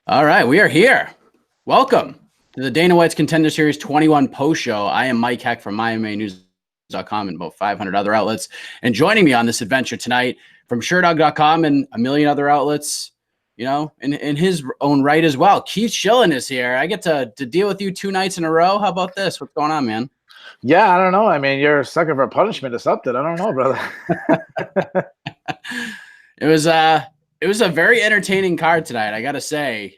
All right, we are here. Welcome to the Dana White's Contender Series 21 post show. I am Mike Heck from MyMMAnews.com and about 500 other outlets. And joining me on this adventure tonight from Sherdog.com and a million other outlets, in his own right as well. Keith Shillan is here. I get to deal with you 2 nights in a row. How about this? What's going on, man? Yeah, I don't know. I mean, you're a sucker for punishment or something. I don't know, brother. It was a very entertaining card tonight, I gotta say.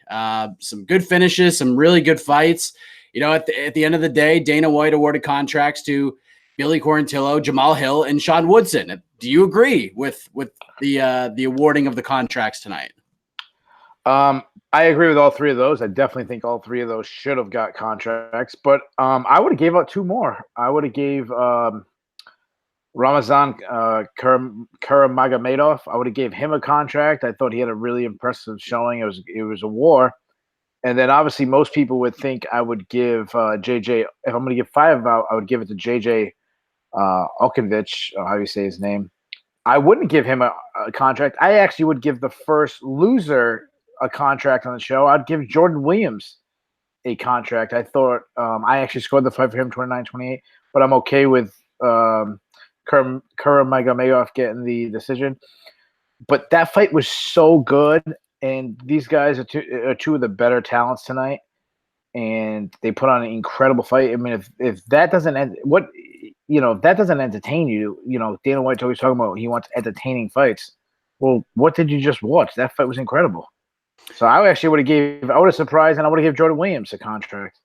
Some good finishes, some really good fights. At the end of the day, Dana White awarded contracts to Billy Quarantillo, Jamal Hill, and Sean Woodson. Do you agree with the awarding of the contracts tonight? I agree with all three of those. I definitely think all three of those should have got contracts, but I would have gave out 2 more. I would have gave Ramazan Kuramagomedov. I would have gave him a contract. I thought he had a really impressive showing. It was a war. And then obviously most people would think I would give JJ, if I'm going to give 5 out, I would give it to JJ Okovic, how you say his name. I wouldn't give him a contract. I actually would give the first loser a contract on the show. I'd give Jordan Williams a contract. I thought I actually scored the fight for him 29-28, but I'm okay with Kuramagomedov getting the decision. But that fight was so good, and these guys are two of the better talents tonight, and they put on an incredible fight. I mean, if that doesn't end, if that doesn't entertain you, Dana White's always talking about he wants entertaining fights. Well, what did you just watch? That fight was incredible. So I actually would have surprised, and I would have given Jordan Williams a contract.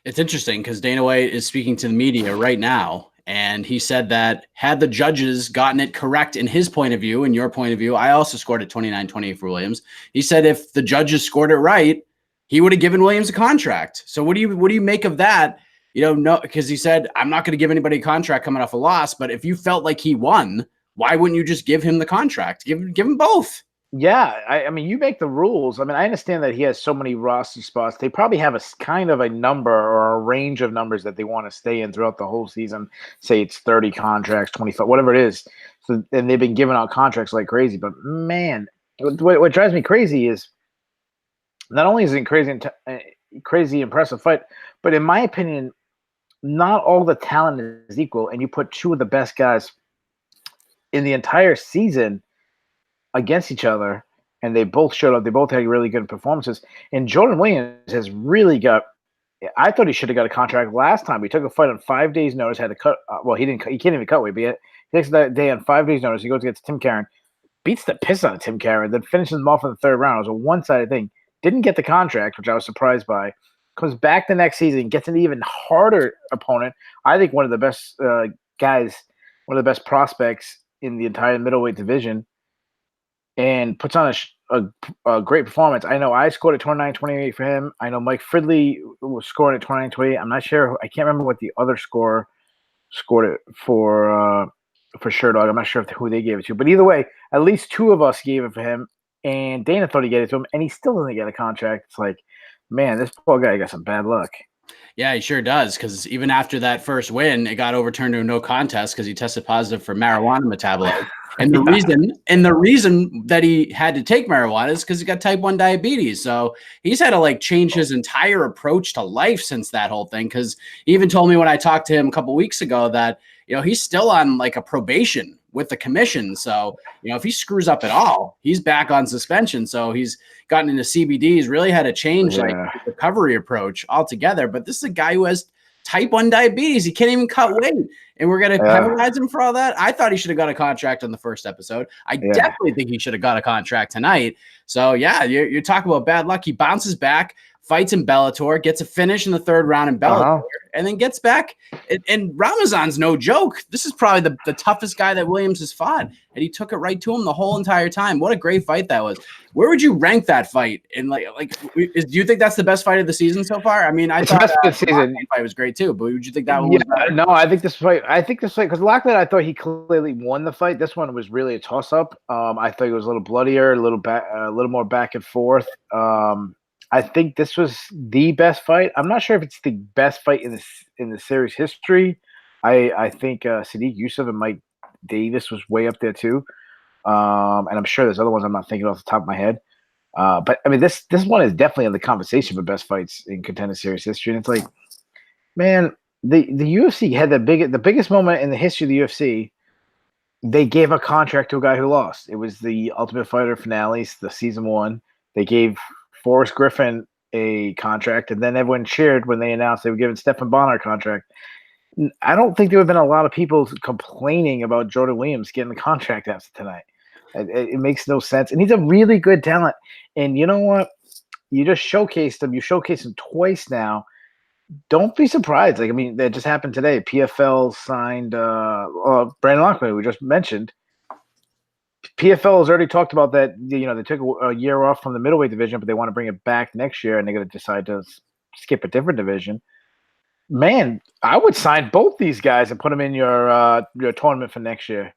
It's interesting because Dana White is speaking to the media right now, and he said that had the judges gotten it correct in his point of view, in your point of view, I also scored at 29-28 for Williams. He said if the judges scored it right, he would have given Williams a contract. So what do you make of that? No, because he said, I'm not going to give anybody a contract coming off a loss, but if you felt like he won, why wouldn't you just give him the contract? Give him both. Yeah, I mean, you make the rules. I mean, I understand that he has so many roster spots. They probably have a kind of a number or a range of numbers that they want to stay in throughout the whole season. Say it's 30 contracts, 25, whatever it is. So, and they've been giving out contracts like crazy. But man, what drives me crazy is not only is it crazy impressive fight, but in my opinion, not all the talent is equal. And you put 2 of the best guys in the entire season against each other, and they both showed up. They both had really good performances. And Jordan Williams has really got. I thought he should have got a contract last time. He took a fight on 5 days' notice. Had to cut. Well, he didn't. He can't even cut weight. But he takes that day on 5 days' notice. He goes against Tim Karen, beats the piss out of Tim Karen, then finishes him off in the 3rd round. It was a one-sided thing. Didn't get the contract, which I was surprised by. Comes back the next season, gets an even harder opponent. I think one of the best guys, one of the best prospects in the entire middleweight division. And puts on a great performance. I know I scored at 29-28 for him. I know Mike Fridley was scoring at 29-28. I'm not sure. I can't remember what the other scorer scored it for Sherdog. I'm not sure who they gave it to. But either way, at least 2 of us gave it for him. And Dana thought he gave it to him, and he still doesn't get a contract. It's like, man, this poor guy got some bad luck. Yeah, he sure does. Because even after that first win, it got overturned to a no contest because he tested positive for marijuana metabolism. And the reason that he had to take marijuana is because he got type 1 diabetes. So he's had to change his entire approach to life since that whole thing. Because he even told me when I talked to him a couple of weeks ago that he's still on a probation with the commission. So if he screws up at all, he's back on suspension. So he's gotten into CBD. He's really had to change the recovery approach altogether. But this is a guy who has type 1 diabetes. He can't even cut weight. And we're going to penalize him for all that. I thought he should have got a contract on the first episode. I definitely think he should have got a contract tonight. So, yeah, you're talking about bad luck. He bounces back, fights in Bellator, gets a finish in the 3rd round in Bellator, and then gets back. And Ramazan's no joke. This is probably the toughest guy that Williams has fought. And he took it right to him the whole entire time. What a great fight that was. Where would you rank that fight? And do you think that's the best fight of the season so far? I mean, I thought the season fight was great too, but would you think that one was better? No, I think this fight, because Lockwood, I thought he clearly won the fight. This one was really a toss-up. I think it was a little bloodier, a little more back and forth. I think this was the best fight. I'm not sure if it's the best fight in the series history. I think Sadiq Yusuf and Mike Davis was way up there too. And I'm sure there's other ones I'm not thinking off the top of my head. But I mean, this one is definitely in the conversation for best fights in Contender Series history. And it's like, man, the UFC had the biggest moment in the history of the UFC. They gave a contract to a guy who lost. It was the Ultimate Fighter finales, the season one. They gave Forrest Griffin a contract, and then everyone cheered when they announced they were giving Stephan Bonnar a contract. I don't think there have been a lot of people complaining about Jordan Williams getting the contract after tonight. It makes no sense, and he's a really good talent. And you know what? You just showcased him. You showcased him twice now. Don't be surprised. Like, I mean, that just happened today. PFL signed Brandon Lockman, we just mentioned. PFL has already talked about that. You know, they took a year off from the middleweight division, but they want to bring it back next year, and they're going to decide to skip a different division. Man, I would sign both these guys and put them in your tournament for next year.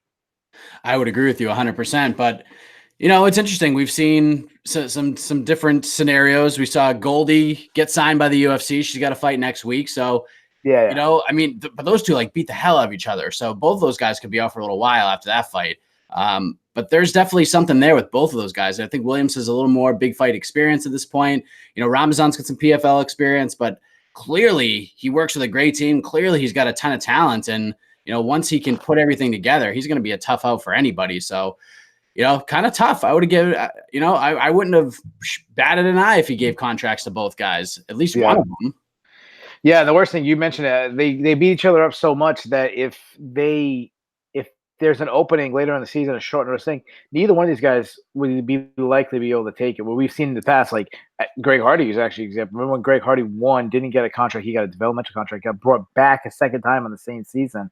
I would agree with you 100%. But you know, it's interesting. We've seen some different scenarios. We saw Goldie get signed by the UFC. She's got a fight next week. So, Yeah. you know, I mean, but those two like beat the hell out of each other. So both those guys could be out for a little while after that fight. But there's definitely something there with both of those guys. I think Williams has a little more big fight experience at this point. You know, Ramazan's got some PFL experience, but clearly he works with a great team. Clearly he's got a ton of talent. And, you know, once he can put everything together, he's going to be a tough out for anybody. So, you know, kind of tough. I would have given, you know, I wouldn't have batted an eye if he gave contracts to both guys, at least one of them. Yeah, and the worst thing you mentioned, they beat each other up so much that if there's an opening later in the season, a short notice thing, neither one of these guys would be likely to be able to take it. What we've seen in the past, like Greg Hardy is actually an example. Remember when Greg Hardy won, didn't get a contract, he got a developmental contract, got brought back a second time on the same season,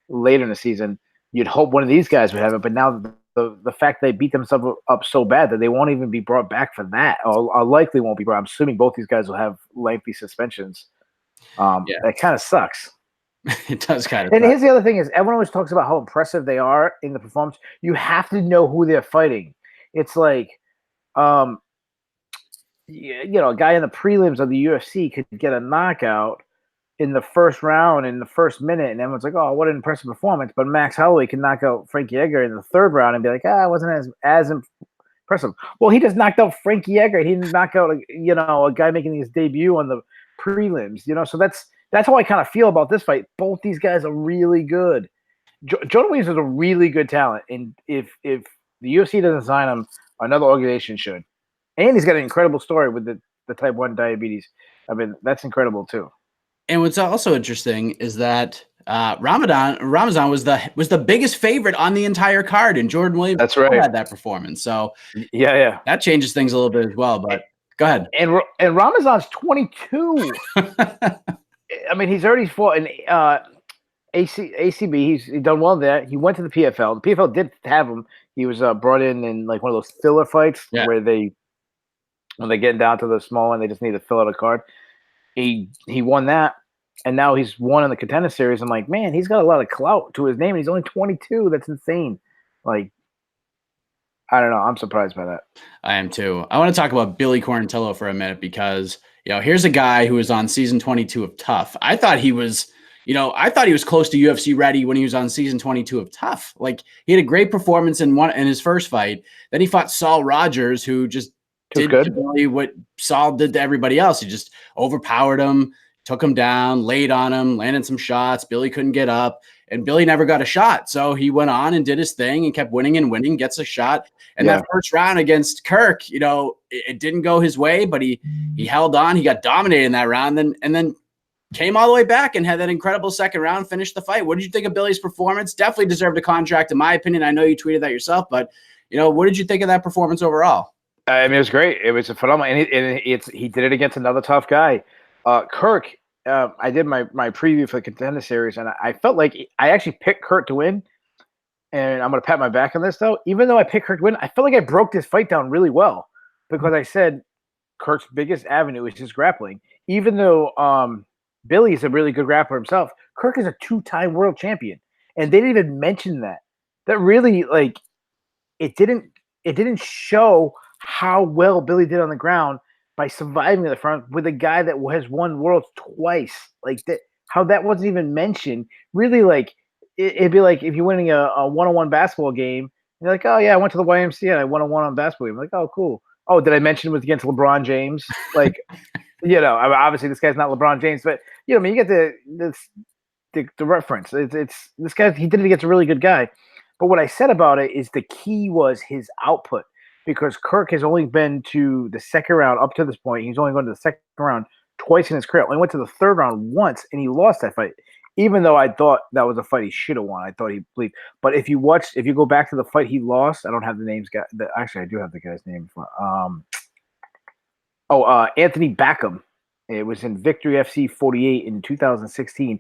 later in the season. You'd hope one of these guys would have it, but now the fact they beat themselves up so bad that they won't even be brought back for that, or likely won't be brought. I'm assuming both these guys will have lengthy suspensions. That kind of sucks. It does kind of. And here's the other thing: is everyone always talks about how impressive they are in the performance. You have to know who they're fighting. It's like, you know, a guy in the prelims of the UFC could get a knockout in the first round, in the first minute, and everyone's like, "Oh, what an impressive performance!" But Max Holloway can knock out Frankie Edgar in the third round and be like, "Ah, it wasn't as impressive." Well, he just knocked out Frankie Edgar. He didn't knock out, you know, a guy making his debut on the prelims. You know, so that's how I kind of feel about this fight. Both these guys are really good. Jordan Williams is a really good talent, and if the UFC doesn't sign him, another organization should. And he's got an incredible story with the type 1 diabetes. I mean, that's incredible too. And what's also interesting is that Ramazan was the biggest favorite on the entire card, and Jordan Williams had that performance. So yeah, that changes things a little bit as well. But go ahead. And Ramazan's 22. I mean, he's already fought in ACB. He's done well there. He went to the PFL. The PFL did have him. He was brought in like one of those filler fights where when they get down to the small one, they just need to fill out a card. He won that, and now he's won in the Contender Series. I'm like, man, he's got a lot of clout to his name, and he's only 22. That's insane. Like, I don't know. I'm surprised by that. I am too. I want to talk about Billy Quarantillo for a minute because, you know, here's a guy who was on season 22 of Tough. I thought he was close to UFC ready when he was on season 22 of Tough. Like, he had a great performance in his first fight. Then he fought Saul Rogers, who just did really what Saul did to everybody else. He just overpowered him, took him down, laid on him, landed some shots. Billy couldn't get up, and Billy never got a shot. So he went on and did his thing and kept winning and winning, gets a shot. And that first round against Kirk, you know, it didn't go his way, but he held on. He got dominated in that round, and then came all the way back and had that incredible second round, finished the fight. What did you think of Billy's performance? Definitely deserved a contract, in my opinion. I know you tweeted that yourself, but, you know, what did you think of that performance overall? I mean, it was great. It was a phenomenal, and he did it against another tough guy. Kirk, I did my preview for the Contender Series, and I felt like I actually picked Kirk to win. And I'm going to pat my back on this, though. Even though I picked Kirk to win, I felt like I broke this fight down really well because I said Kirk's biggest avenue is his grappling. Even though Billy is a really good grappler himself, Kirk is a 2-time world champion, and they didn't even mention that. That really, like, it didn't show how well Billy did on the ground by surviving the front with a guy that has won worlds twice. Like that, how that wasn't even mentioned. Really, like it'd be like if you're winning a one-on-one basketball game, you're like, oh yeah, I went to the YMCA and I won a one-on basketball game. I'm like, oh cool. Oh, did I mention it was against LeBron James? Like, I mean, obviously this guy's not LeBron James, but I mean, you get the reference. It's this guy. He did it against a really good guy. But what I said about it is the key was his output because Kirk has only been to the second round up to this point. He's only gone to the second round twice in his career. Only went to the third round once, and he lost that fight. Even though I thought that was a fight he should have won, I thought he believed. But if you go back to the fight he lost, I don't have the names. Actually, I do have the guy's name. Anthony Backham. It was in Victory FC 48 in 2016.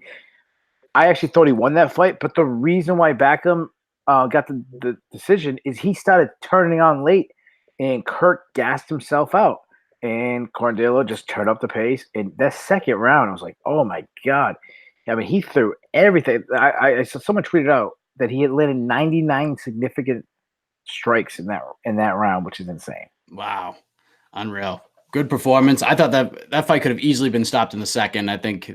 I actually thought he won that fight, but the reason why Backham got the decision is he started turning on late, and Kirk gassed himself out, and Cardillo just turned up the pace. And that second round, I was like, oh my god! I mean, he threw everything. I saw someone tweeted out that he had landed 99 significant strikes in that round, which is insane. Wow, unreal. Good performance. I thought that fight could have easily been stopped in the second. I think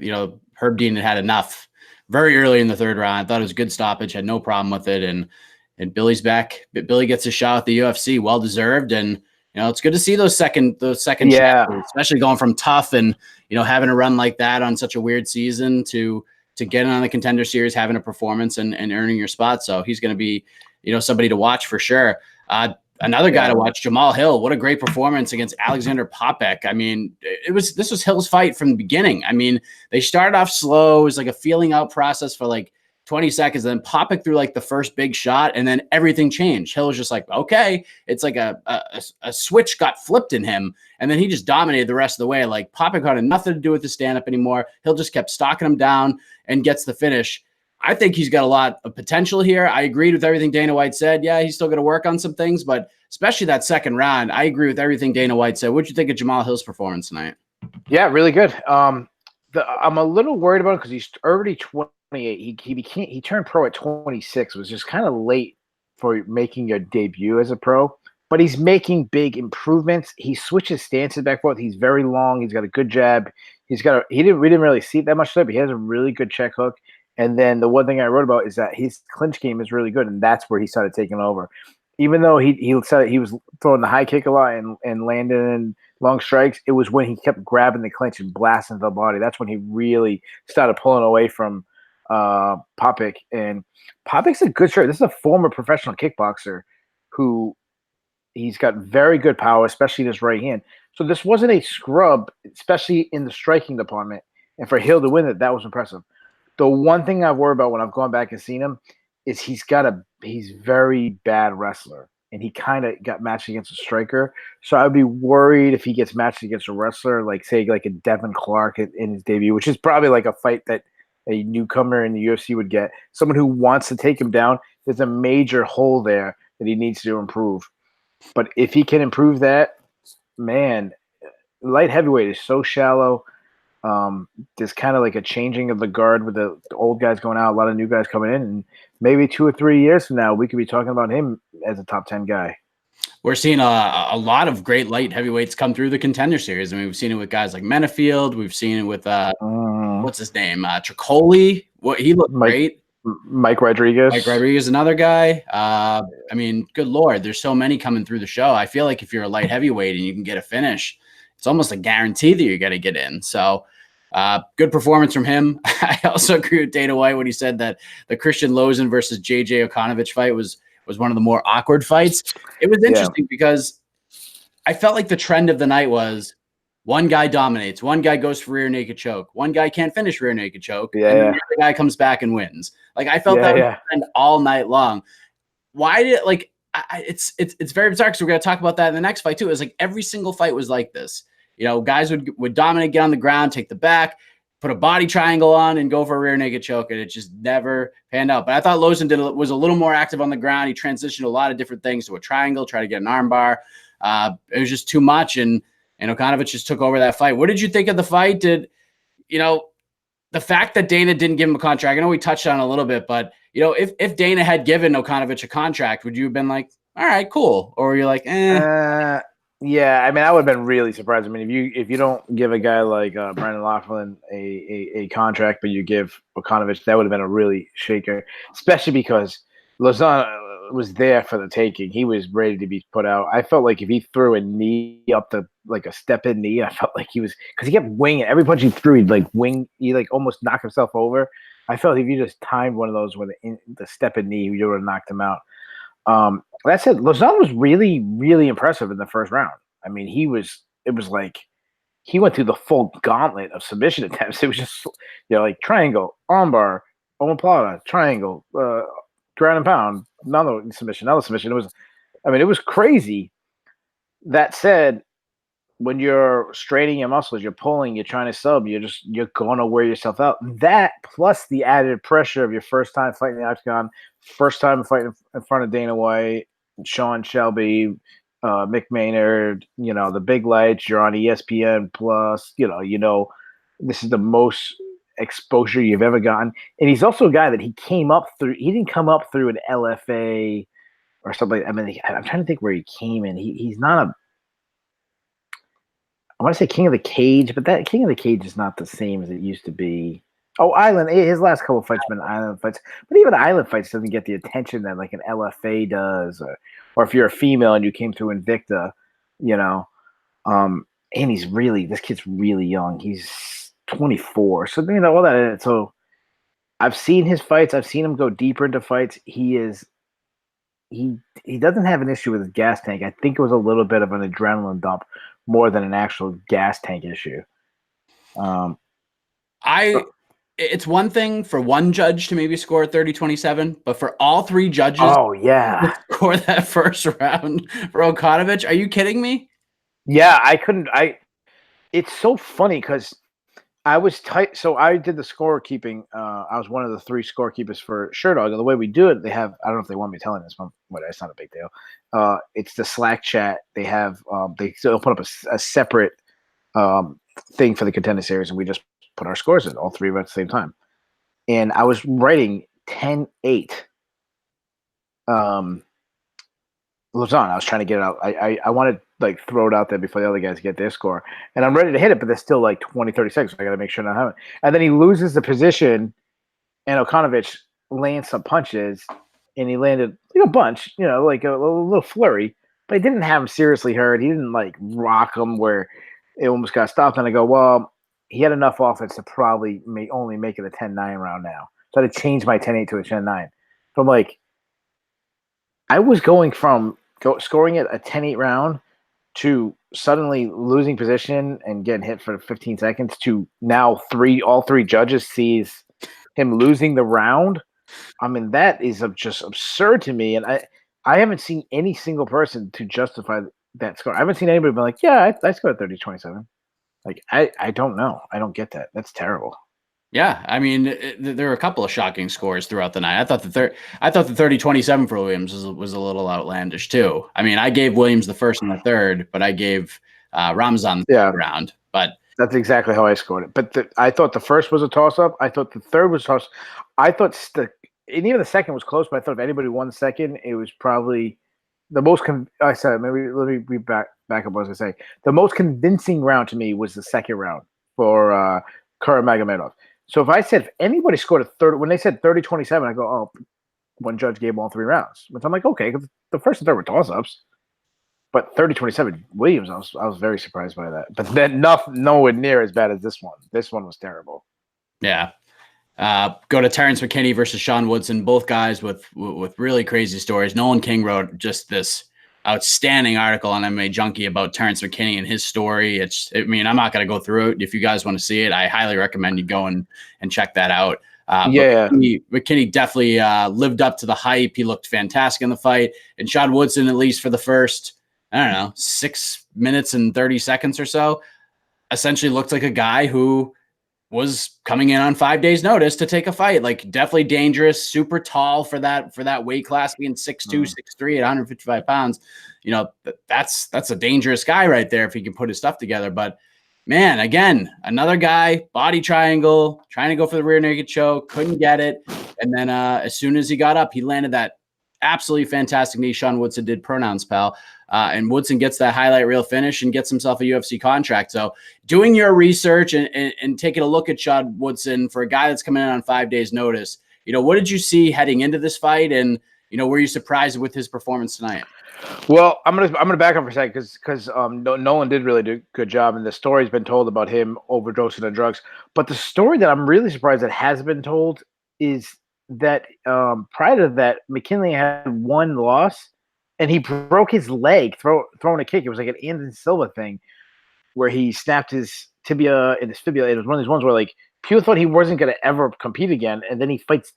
Herb Dean had enough very early in the third round. I thought it was a good stoppage, had no problem with it. And Billy's back. Billy gets a shot at the UFC, well deserved. And it's good to see those second chances, especially going from tough and having a run like that on such a weird season to getting on the Contender Series, having a performance and earning your spot. So he's going to be somebody to watch for sure. Another guy to watch, Jamal Hill. What a great performance against Alexander Popek. I mean, this was Hill's fight from the beginning. I mean, they started off slow. It was like a feeling out process for like 20 seconds. Then Popek threw like the first big shot, and then everything changed. Hill was just like, okay. It's like a switch got flipped in him, and then he just dominated the rest of the way. Like Popek had nothing to do with the stand-up anymore. Hill just kept stalking him down and gets the finish. I think he's got a lot of potential here. I agreed with everything Dana White said. Yeah, he's still going to work on some things, but especially that second round, I agree with everything Dana White said. What'd you think of Jamal Hill's performance tonight? Yeah, really good. I'm a little worried about it because he's already 28. He turned pro at 26. It was just kind of late for making your debut as a pro, but he's making big improvements. He switches stances back and forth. He's very long. He's got a good jab. We didn't really see it that much today, but he has a really good check hook. And then the one thing I wrote about is that his clinch game is really good, and that's where he started taking over. Even though he said he was throwing the high kick a lot and landing long strikes, it was when he kept grabbing the clinch and blasting the body. That's when he really started pulling away from Popek. And Popek's a good striker. This is a former professional kickboxer who he's got very good power, especially in his right hand. So this wasn't a scrub, especially in the striking department. And for Hill to win it, that was impressive. The one thing I've worried about when I've gone back and seen him is he's very bad wrestler, and he kind of got matched against a striker. So I'd be worried if he gets matched against a wrestler, like say like a Devin Clark in his debut, which is probably like a fight that a newcomer in the UFC would get. Someone who wants to take him down. There's a major hole there that he needs to improve. But if he can improve that, man, light heavyweight is so shallow. There's kind of like a changing of the guard with the old guys going out, a lot of new guys coming in, and maybe 2 or 3 years from now, we could be talking about him as a top 10 guy. We're seeing a lot of great light heavyweights come through the Contender Series. I mean, we've seen it with guys like Menefield. We've seen it with what's his name, Tricoli. He looked great. Mike Rodriguez. Mike Rodriguez, another guy. I mean, good Lord, there's so many coming through the show. I feel like if you're a light heavyweight and you can get a finish, it's almost a guarantee that you're going to get in. So good performance from him. I also agree with Dana White when he said that the Christian Lozen versus JJ Okanovich fight was one of the more awkward fights. It was interesting because I felt like the trend of the night was one guy dominates, one guy goes for rear naked choke, one guy can't finish rear naked choke, and the other guy comes back and wins. Like I felt that was the trend all night long. Why did it's very bizarre because we're going to talk about that in the next fight too. It was like every single fight was like this. Guys would dominate, get on the ground, take the back, put a body triangle on, and go for a rear naked choke, and it just never panned out. But I thought Lozen was a little more active on the ground. He transitioned a lot of different things to a triangle, try to get an arm bar. It was just too much, and Okanovich just took over that fight. What did you think of the fight? Did the fact that Dana didn't give him a contract? I know we touched on it a little bit, but if Dana had given Okanovich a contract, would you have been like, all right, cool, or were you like, eh? Yeah, I mean, I would have been really surprised. I mean, if you don't give a guy like Brandon Laughlin a contract, but you give Okanovich, that would have been a really shaker, especially because was there for the taking. He was ready to be put out. I felt like if he threw a knee up the like a step in knee, I felt like he was because he kept winging every punch he threw. He like almost knocked himself over. I felt if you just timed one of those with the step in knee, you would have knocked him out. That said, Lozano was really, really impressive in the first round. I mean, it was like he went through the full gauntlet of submission attempts. It was just, like triangle, armbar, omoplata, triangle, ground and pound, another submission. It was crazy. That said, when you're straining your muscles, you're pulling, you're trying to sub, you're gonna wear yourself out. That plus the added pressure of your first time fighting the octagon, first time fighting in front of Dana White, Sean Shelby, Mick Maynard, the big lights, you're on ESPN plus, this is the most exposure you've ever gotten. And he's also a guy that he didn't come up through an LFA or something. I mean, I'm trying to think where he came in. He's not I want to say King of the Cage, but that King of the Cage is not the same as it used to be. Oh, Island. His last couple of fights have been Island fights. But even Island fights doesn't get the attention that like an LFA does. Or if you're a female and you came through Invicta, and this kid's really young. He's 24. So, all that. So I've seen his fights. I've seen him go deeper into fights. He doesn't have an issue with his gas tank. I think it was a little bit of an adrenaline dump more than an actual gas tank issue. It's one thing for one judge to maybe score 30-27, but for all three judges to score that first round for Okanovich, are you kidding me? Yeah, I couldn't. It's so funny because I was tight. So I did the scorekeeping. I was one of the 3 scorekeepers for Sherdog. And the way we do it, they have, I don't know if they want me telling this one, but it's not a big deal. It's the Slack chat. They have, they'll put up a separate thing for the Contender series, and we just put our scores in, all 3 of us at the same time. And I was writing 10-8. Lozano, I was trying to get it out. I wanted to like throw it out there before the other guys get their score. And I'm ready to hit it, but there's still like 20, 30 seconds. So I got to make sure I don't have it. And then he loses the position, and Okanovich lands some punches, and he landed like a bunch, like a little flurry, but he didn't have him seriously hurt. He didn't like rock him where it almost got stopped. And I go, well, he had enough offense to probably only make it a 10-9 round now. So I had to change my 10-8 to a 10-9. So I'm like, I was going from scoring it a 10-8 round to suddenly losing position and getting hit for 15 seconds to now all three judges sees him losing the round. I mean, that is just absurd to me. And I haven't seen any single person to justify that score. I haven't seen anybody be like, yeah, I scored 30-27. Like, I don't know. I don't get that. That's terrible. Yeah, I mean, there were a couple of shocking scores throughout the night. I thought the 30-27 for Williams was a little outlandish too. I mean, I gave Williams the first and the third, but I gave Ramzan the third round. But that's exactly how I scored it. But I thought the first was a toss-up. I thought the third was toss. I thought and even the second was close. But I thought if anybody won the second, it was probably the most. I said maybe let me be back up. What I was gonna say the most convincing round to me was the second round for Kuramagomedov. So if anybody scored a third, when they said 30-27, I go, oh, one judge gave all 3 rounds. Which I'm like, okay, the first and third were toss-ups. But 30-27, Williams, I was very surprised by that. But then nowhere near as bad as this one. This one was terrible. Yeah. Go to Terrence McKinney versus Sean Woodson. Both guys with really crazy stories. Nolan King wrote just this outstanding article on MMA Junkie about Terrence McKinney and his story. I'm not going to go through it. If you guys want to see it, I highly recommend you go and check that out. McKinney definitely lived up to the hype. He looked fantastic in the fight. And Sean Woodson, at least for the first, 6 minutes and 30 seconds or so, essentially looked like a guy who was coming in on 5 days notice to take a fight. Like, definitely dangerous, super tall for that weight class, being 6'2", 6'3" at 155 pounds. That's a dangerous guy right there if he can put his stuff together. But man, again, another guy, body triangle, trying to go for the rear naked choke, couldn't get it. And then as soon as he got up, he landed that absolutely fantastic knee. Sean Woodson did, pronouns, pal. And Woodson gets that highlight reel finish and gets himself a UFC contract. So doing your research and taking a look at Sean Woodson for a guy that's coming in on 5 days notice, what did you see heading into this fight? And, were you surprised with his performance tonight? Well, I'm gonna back up for a second because Nolan did really do a good job, and the story's been told about him overdosing on drugs. But the story that I'm really surprised that has been told is that prior to that, McKinley had one loss, and he broke his leg throwing a kick. It was like an Anderson Silva thing where he snapped his tibia and his fibula. It was one of these ones where like people thought he wasn't gonna ever compete again, and then he fights.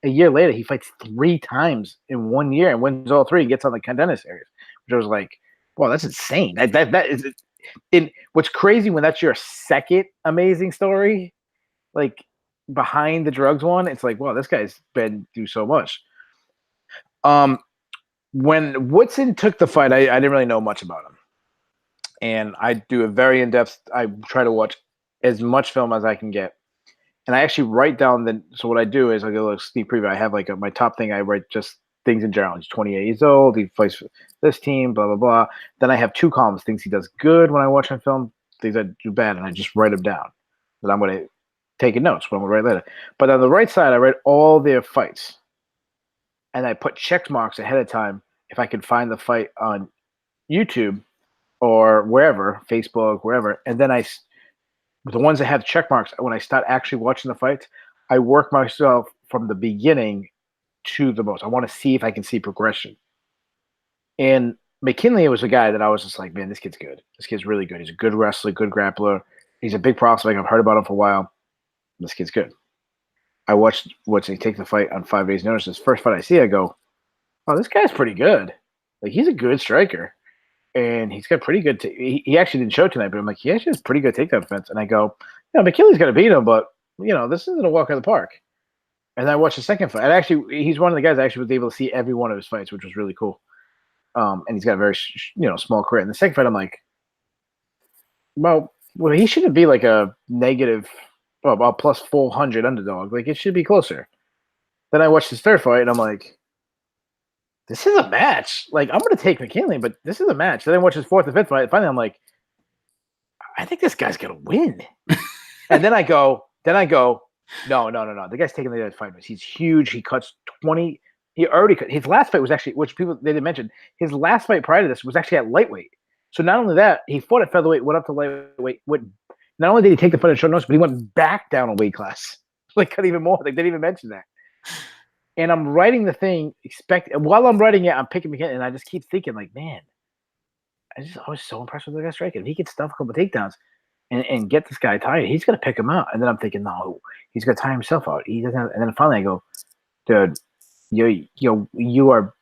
A year later, he fights 3 times in 1 year and wins all 3. Gets on the Contender series, which I was like, "Wow, that's insane!" That is. In what's crazy when that's your second amazing story, like behind the drugs one, it's like, wow, this guy's been through so much. When Woodson took the fight, I didn't really know much about him, and I do a very in depth. I try to watch as much film as I can get. And I actually write down so what I do is I get a little sneak preview. I have like my top thing. I write just things in general. He's 28 years old. He plays for this team, blah, blah, blah. Then I have 2 columns, things he does good when I watch him film, things I do bad, and I just write them down. That I'm going to take notes when I'm going to write later. But on the right side, I write all their fights. And I put check marks ahead of time if I can find the fight on YouTube or wherever, Facebook, wherever. And then the ones that have check marks, when I start actually watching the fights, I work myself from the beginning to the most. I want to see if I can see progression. And McKinley was a guy that I was just like, man, this kid's good. This kid's really good. He's a good wrestler, good grappler. He's a big prospect. I've heard about him for a while. This kid's good. I watched he take the fight on 5 days' notice. His first fight I see, I go, oh, this guy's pretty good. Like, he's a good striker. And he's got pretty good. He actually didn't show tonight, but I'm like, he actually has pretty good takedown defense. And I go, McKinley's going to beat him, but this isn't a walk in the park. And I watched the second fight. And actually, he's one of the guys I actually was able to see every one of his fights, which was really cool. And he's got a very small career. And the second fight, I'm like, well, he shouldn't be like a negative, plus 400 underdog. Like, it should be closer. Then I watched his third fight, and I'm like, this is a match. Like, I'm going to take McKinley, but this is a match. Then I watch his fourth and fifth fight. Finally, I'm like, I think this guy's going to win. And then I go, no. The guy's taking the other fight. He's huge. He cuts 20. He already cut. His last fight was actually, which they didn't mention, his last fight prior to this was actually at lightweight. So not only that, he fought at featherweight, went up to lightweight. Not only did he take the fight at short notice, but he went back down a weight class. Like, cut even more. They didn't even mention that. And I'm writing the thing, while I'm writing it, I'm picking McKinley, and I just keep thinking, like, man, I was so impressed with the guy striking. If he could stuff a couple of takedowns and get this guy tired, he's going to pick him out. And then I'm thinking, no, he's going to tire himself out. He doesn't have, and then finally I go, dude, you are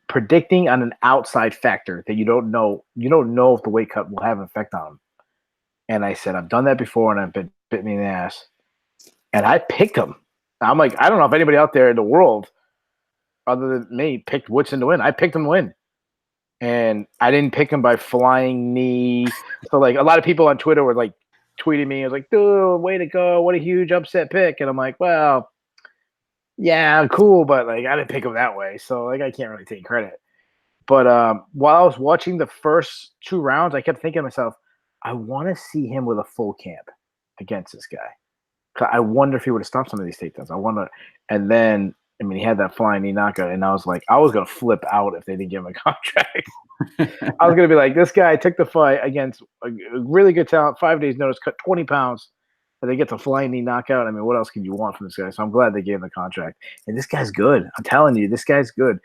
predicting on an outside factor that you don't know. You don't know if the weight cut will have an effect on him. And I said, I've done that before, and I've been bit me in the ass. And I picked him. I'm like, I don't know if anybody out there in the world other than me picked Woodson to win. I picked him to win. And I didn't pick him by flying knee. So, like, a lot of people on Twitter were, like, tweeting me. I was like, dude, way to go. What a huge upset pick. And I'm like, well, yeah, cool. But, like, I didn't pick him that way. So, like, I can't really take credit. But while I was watching the first 2 rounds, I kept thinking to myself, I want to see him with a full camp against this guy. I wonder if he would have stopped some of these takedowns. I wonder. And then, I mean, he had that flying knee knockout, and I was like, I was going to flip out if they didn't give him a contract. I was going to be like, this guy took the fight against a really good talent, 5 days notice, cut 20 pounds, and they get the flying knee knockout. I mean, what else can you want from this guy? So I'm glad they gave him the contract. And this guy's good. I'm telling you, this guy's good.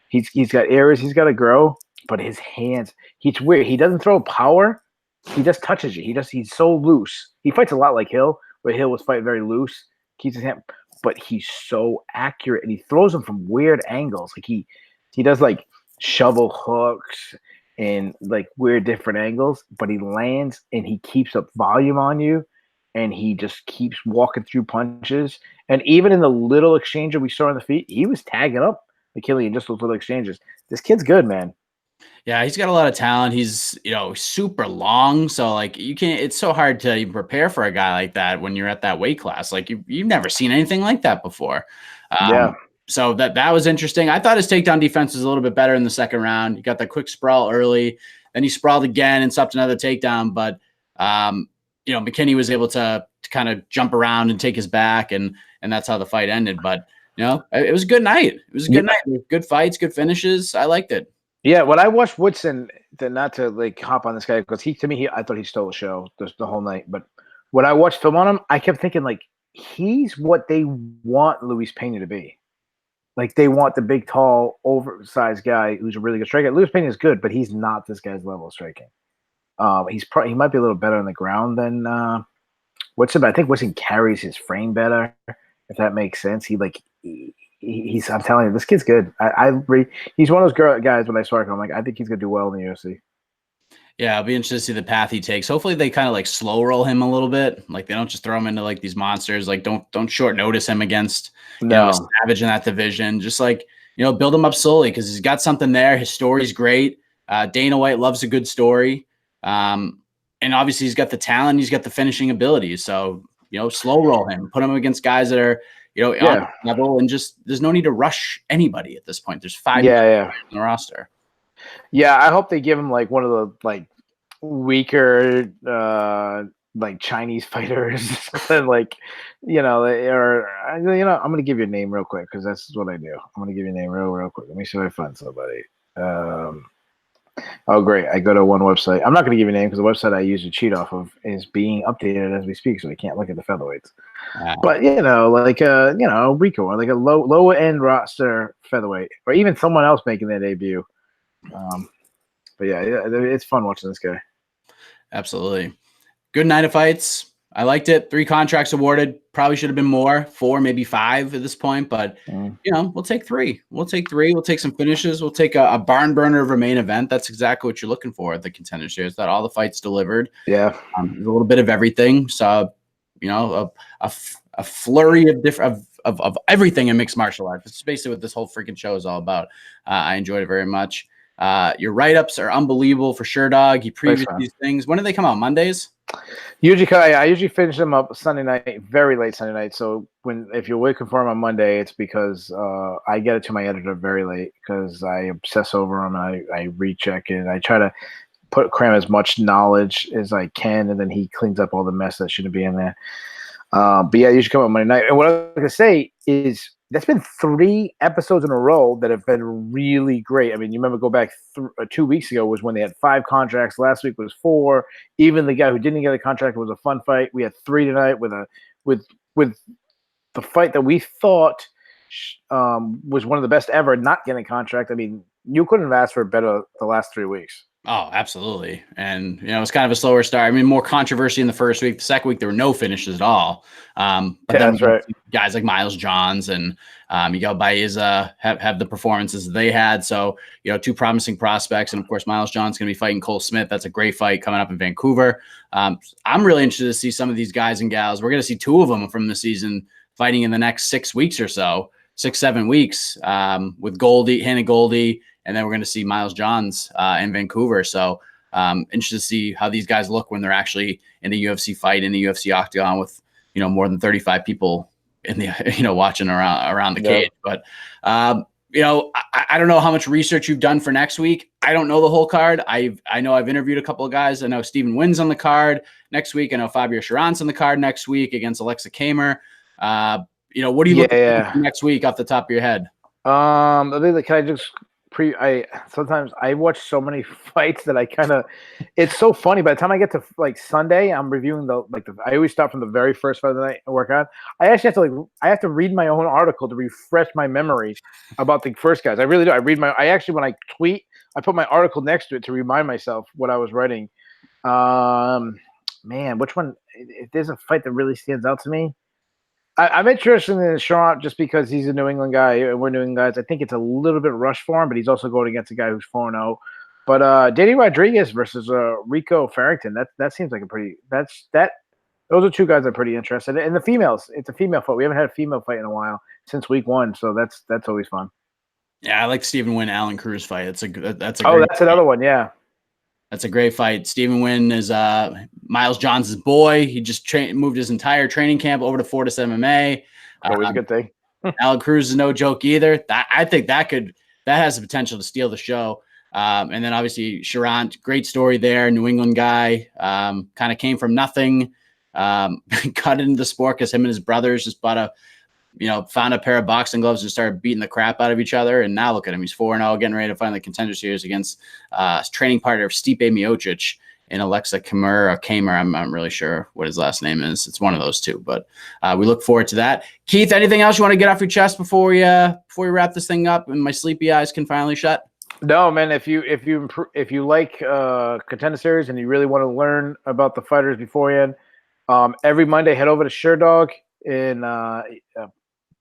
He's got areas he's got to grow, but his hands, he's weird. He doesn't throw power. He just touches you. He's so loose. He fights a lot like Hill, where Hill was fighting very loose, keeps his hand, but he's so accurate, and he throws them from weird angles. Like he does like shovel hooks and like weird different angles, but he lands and he keeps up volume on you, and he just keeps walking through punches. And even in the little exchange that we saw on the feet, he was tagging up McKinley in just those little exchanges. This kid's good, man. Yeah, he's got a lot of talent. He's, super long. So, like, it's so hard to even prepare for a guy like that when you're at that weight class. Like, you've never seen anything like that before. Yeah. So that was interesting. I thought his takedown defense was a little bit better in the second round. He got that quick sprawl early. Then he sprawled again and stopped another takedown. But, McKinney was able to kind of jump around and take his back. And that's how the fight ended. But, It was a good night. It was a good Yeah. night. Good fights, good finishes. I liked it. Yeah, when I watched Woodson, then not to like hop on this guy because I thought he stole the show the whole night. But when I watched film on him, I kept thinking like he's what they want Luis Pena to be. Like they want the big, tall, oversized guy who's a really good striker. Luis Pena is good, but he's not this guy's level of striking. He might be a little better on the ground than Woodson, but I think Woodson carries his frame better, if that makes sense. He's I'm telling you, this kid's good. He's one of those guys when I saw him, I'm like, I think he's gonna do well in the UFC. Yeah, I'll be interested to see the path he takes. Hopefully they kind of like slow roll him a little bit. Like they don't just throw him into like these monsters. Like don't short notice him against a savage in that division. Just like, build him up slowly because he's got something there. His story's great. Dana White loves a good story. And obviously he's got the talent, he's got the finishing abilities. So, slow roll him, put him against guys that are, on level, and just there's no need to rush anybody at this point. There's 5 on the roster. Yeah, I hope they give him like one of the like weaker like Chinese fighters and like I'm gonna give you a name real quick because that's what I do. I'm gonna give you a name real quick. Let me see if I find somebody. Oh great, I go to one website. I'm not gonna give you a name because the website I use to cheat off of is being updated as we speak, so I can't look at the featherweights. But Rico, or like a lower end roster featherweight, or even someone else making their debut. But yeah, it's fun watching this guy. Absolutely. Good night of fights. I liked it. 3 contracts awarded. Probably should have been more, 4, maybe 5 at this point. But, we'll take 3. We'll take 3. We'll take some finishes. We'll take a barn burner of a main event. That's exactly what you're looking for at the Contender Series, that all the fights delivered. Yeah. There's a little bit of everything. So, a flurry of everything in mixed martial arts. It's basically what this whole freaking show is all about. I enjoyed it very much. Your write-ups are unbelievable for Sherdog. He previewed these things. When do they come out? Mondays? I usually finish them up Sunday night, very late Sunday night. So if you're waiting for them on Monday, it's because I get it to my editor very late because I obsess over them and I recheck it. I try to cram as much knowledge as I can, and then he cleans up all the mess that shouldn't be in there. But yeah, you should come on Monday night. And what I was going to say is that's been 3 episodes in a row that have been really great. I mean, you remember go back 2 weeks ago was when they had 5 contracts. Last week was 4. Even the guy who didn't get a contract was a fun fight. We had 3 tonight with the fight that we thought was one of the best ever, not getting a contract. I mean, you couldn't have asked for better the last 3 weeks. Oh, absolutely. And, it's kind of a slower start. I mean, more controversy in the first week. The second week, there were no finishes at all. But then that's right. Guys like Miles Johns and Miguel Baeza have the performances they had. So, 2 promising prospects. And, of course, Miles Johns going to be fighting Cole Smith. That's a great fight coming up in Vancouver. I'm really interested to see some of these guys and gals. We're going to see 2 of them from the season fighting in the next 6 weeks or so, 6-7 weeks with Hannah Goldie. And then we're going to see Miles Johns in Vancouver. So interested to see how these guys look when they're actually in the UFC fight, in the UFC octagon with, more than 35 people in the, watching around the cage. But, I don't know how much research you've done for next week. I don't know the whole card. I know I've interviewed a couple of guys. I know Stephen Wynn's on the card next week. I know Fabio Cherant's on the card next week against Alexa Kamer. What are you looking for next week off the top of your head? Can I just sometimes I watch so many fights that it's so funny. By the time I get to like Sunday, I'm reviewing I always start from the very first fight of the night and work on. I actually have to read my own article to refresh my memory about the first guys. I really do. When I tweet, I put my article next to it to remind myself what I was writing. Man, which one? If there's a fight that really stands out to me, I'm interested in Cherant just because he's a New England guy and we're New England guys. I think it's a little bit rushed for him, but he's also going against a guy who's 4-0. But Danny Rodriguez versus Rico Farrington, that seems like those are 2 guys that are pretty interested. And the females, it's a female fight. We haven't had a female fight in a while since week 1, so that's always fun. Yeah, I like Stephen Wynn, Alan Cruz fight. That's another one, yeah. That's a great fight. Stephen Wynn is Miles Johns' boy. He just moved his entire training camp over to Fortis MMA. Always a good thing. Alan Cruz is no joke either. I think that has the potential to steal the show. And then obviously Cherant, great story there. New England guy, kind of came from nothing, cut into the sport because him and his brothers just bought found a pair of boxing gloves and started beating the crap out of each other. And now look at him. He's 4-0, getting ready to find the Contender Series against training partner of Stipe Miocic and Alexa Kamer. I'm not really sure what his last name is. It's one of those two, but we look forward to that. Keith, anything else you want to get off your chest before we wrap this thing up and my sleepy eyes can finally shut? No, man. If you like Contender Series and you really want to learn about the fighters beforehand, every Monday head over to Sherdog in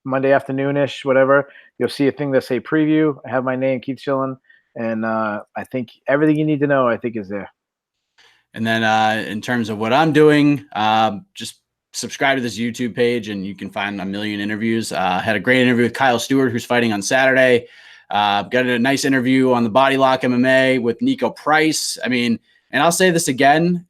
Monday afternoon-ish, whatever. You'll see a thing that say preview. I have my name, Keith Shillan, and I think everything you need to know, I think, is there. And then in terms of what I'm doing, just subscribe to this YouTube page, and you can find a million interviews. Had a great interview with Kyle Stewart, who's fighting on Saturday. Got a nice interview on the Body Lock MMA with Nico Price. I mean, and I'll say this again,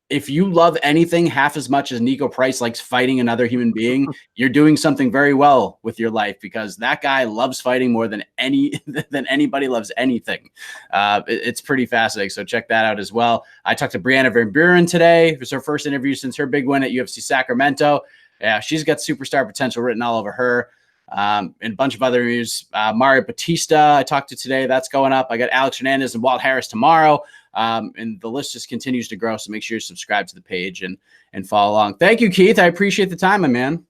if you love anything half as much as Nico Price likes fighting another human being, you're doing something very well with your life, because that guy loves fighting more than anybody loves anything. It's pretty fascinating. So check that out as well. I talked to Brianna Van Buren today. It was her first interview since her big win at UFC Sacramento. Yeah, she's got superstar potential written all over her. And a bunch of other news. Mario Batista, I talked to today. That's going up. I got Alex Hernandez and Walt Harris tomorrow. And the list just continues to grow. So make sure you subscribe to the page and follow along. Thank you, Keith. I appreciate the time, my man.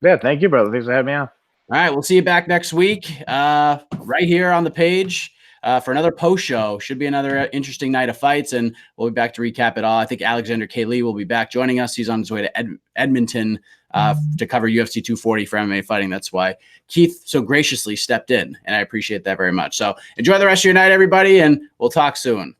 Yeah, thank you, brother. Thanks for having me on. All right, we'll see you back next week, right here on the page for another post show. Should be another interesting night of fights, and we'll be back to recap it all. I think Alexander K. Lee will be back joining us. He's on his way to Edmonton to cover UFC 240 for MMA fighting. That's why Keith so graciously stepped in, and I appreciate that very much. So enjoy the rest of your night, everybody, and we'll talk soon.